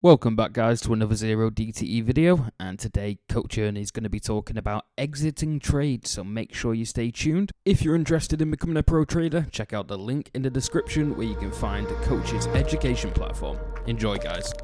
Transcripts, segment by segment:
Welcome back guys to another Zero DTE video, and today Coach Ernie is going to be talking about exiting trades, so make sure you stay tuned. If you're interested in becoming a pro trader, check out the link in the description where you can find Coach's education platform. Enjoy guys.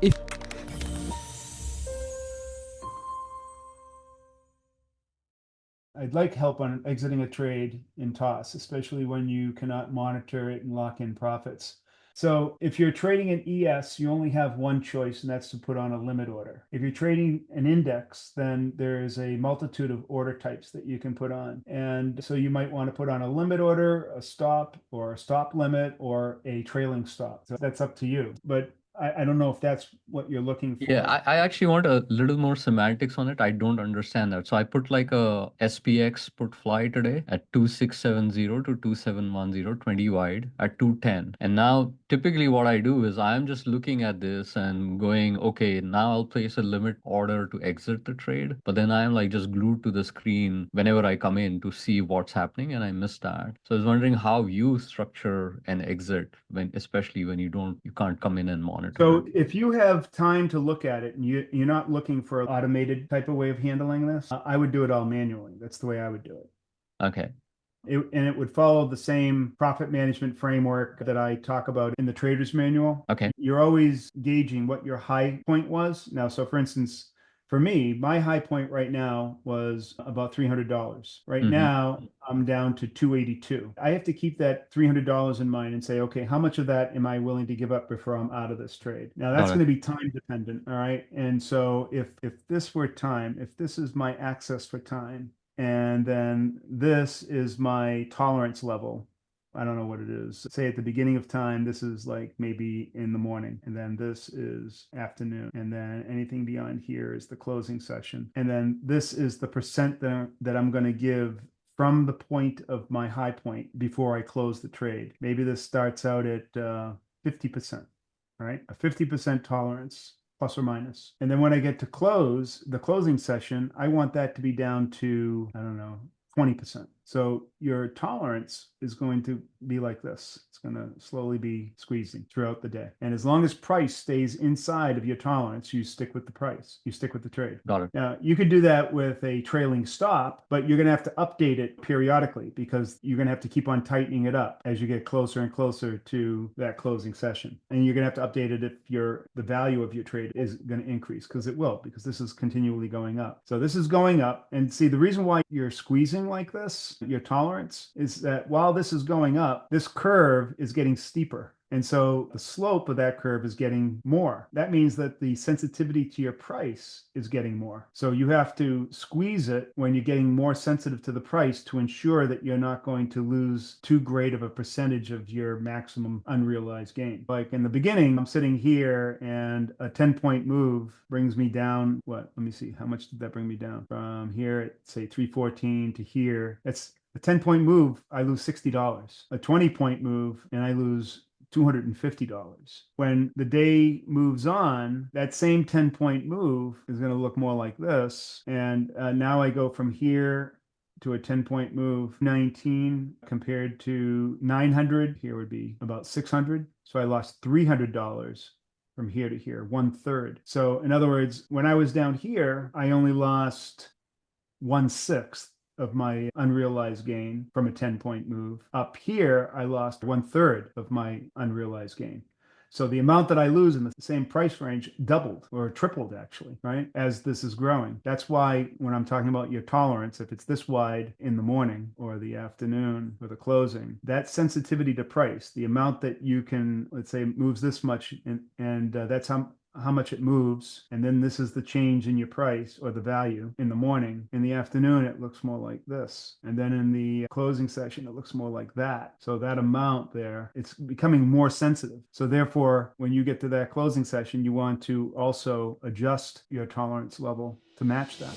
I'd like help on exiting a trade in toss, especially when you cannot monitor it and lock in profits. So if you're trading an ES, you only have one choice, and that's to put on a limit order. If you're trading an index, then there's a multitude of order types that you can put on. And so you might want to put on a limit order, a stop, or a stop limit, or a trailing stop. So that's up to you. But I don't know if that's what you're looking for. Yeah, I actually want a little more semantics on it. I don't understand that. So I put like a SPX put fly today at 2670 to 2710, 20 wide at 210. And now typically what I do is I'm just looking at this and going, okay, now I'll place a limit order to exit the trade. But then I'm like just glued to the screen whenever I come in to see what's happening, and I missed that. So I was wondering how you structure an exit especially when you can't come in and monitor. So if you have time to look at it and you're not looking for an automated type of way of handling this, I would do it all manually. That's the way I would do it. Okay. And it would follow the same profit management framework that I talk about in the trader's manual. Okay. You're always gauging what your high point was. Now, so for instance, for me, my high point right now was about $300. Right now, I'm down to 282. I have to keep that $300 in mind and say, okay, how much of that am I willing to give up before I'm out of this trade? Now, that's going to be time dependent. All right. And so if this were time, if this is my access for time, and then this is my tolerance level, I don't know what it is. Say at the beginning of time, this is like maybe in the morning, and then this is afternoon, and then anything beyond here is the closing session. And then this is the percent that I'm going to give from the point of my high point before I close the trade. Maybe this starts out at 50%, right? A 50% tolerance, plus or minus. And then when I get to close the closing session, I want that to be down to, I don't know, 20%. So your tolerance is going to be like this. It's going to slowly be squeezing throughout the day. And as long as price stays inside of your tolerance, you stick with the price. You stick with the trade. Got it. Now, you could do that with a trailing stop, but you're going to have to update it periodically because you're going to have to keep on tightening it up as you get closer and closer to that closing session. And you're going to have to update it if the value of your trade is going to increase, because it will, because this is continually going up. So this is going up. And see, the reason why you're squeezing like this, your tolerance, is that while this is going up, this curve is getting steeper. And so the slope of that curve is getting more. That means that the sensitivity to your price is getting more. So you have to squeeze it when you're getting more sensitive to the price to ensure that you're not going to lose too great of a percentage of your maximum unrealized gain. Like in the beginning, I'm sitting here and a 10-point move brings me down. Let me see. How much did that bring me down? From here at say 314 to here. That's a 10-point move. I lose $60. A 20-point move and I lose $250. When the day moves on, that same 10-point move is going to look more like this. And now I go from here to a 10-point move, 19 compared to 900. Here would be about 600. So I lost $300 from here to here, 1/3. So in other words, when I was down here, I only lost 1/6 of my unrealized gain from a 10-point move. Up here, I lost 1/3 of my unrealized gain. So the amount that I lose in the same price range doubled or tripled actually, right? As this is growing. That's why when I'm talking about your tolerance, if it's this wide in the morning or the afternoon or the closing, that sensitivity to price, the amount that you can, let's say, moves this much, and that's how much it moves, and then this is the change in your price or the value in the morning. In the afternoon, it looks more like this. And then in the closing session, it looks more like that. So that amount there, it's becoming more sensitive. So therefore, when you get to that closing session, you want to also adjust your tolerance level to match that.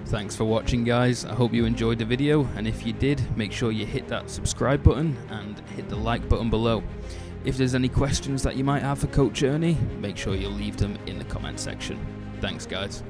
Thanks for watching guys. I hope you enjoyed the video, and if you did, make sure you hit that subscribe button and hit the like button below. If there's any questions that you might have for Coach Ernie, make sure you leave them in the comment section. Thanks guys.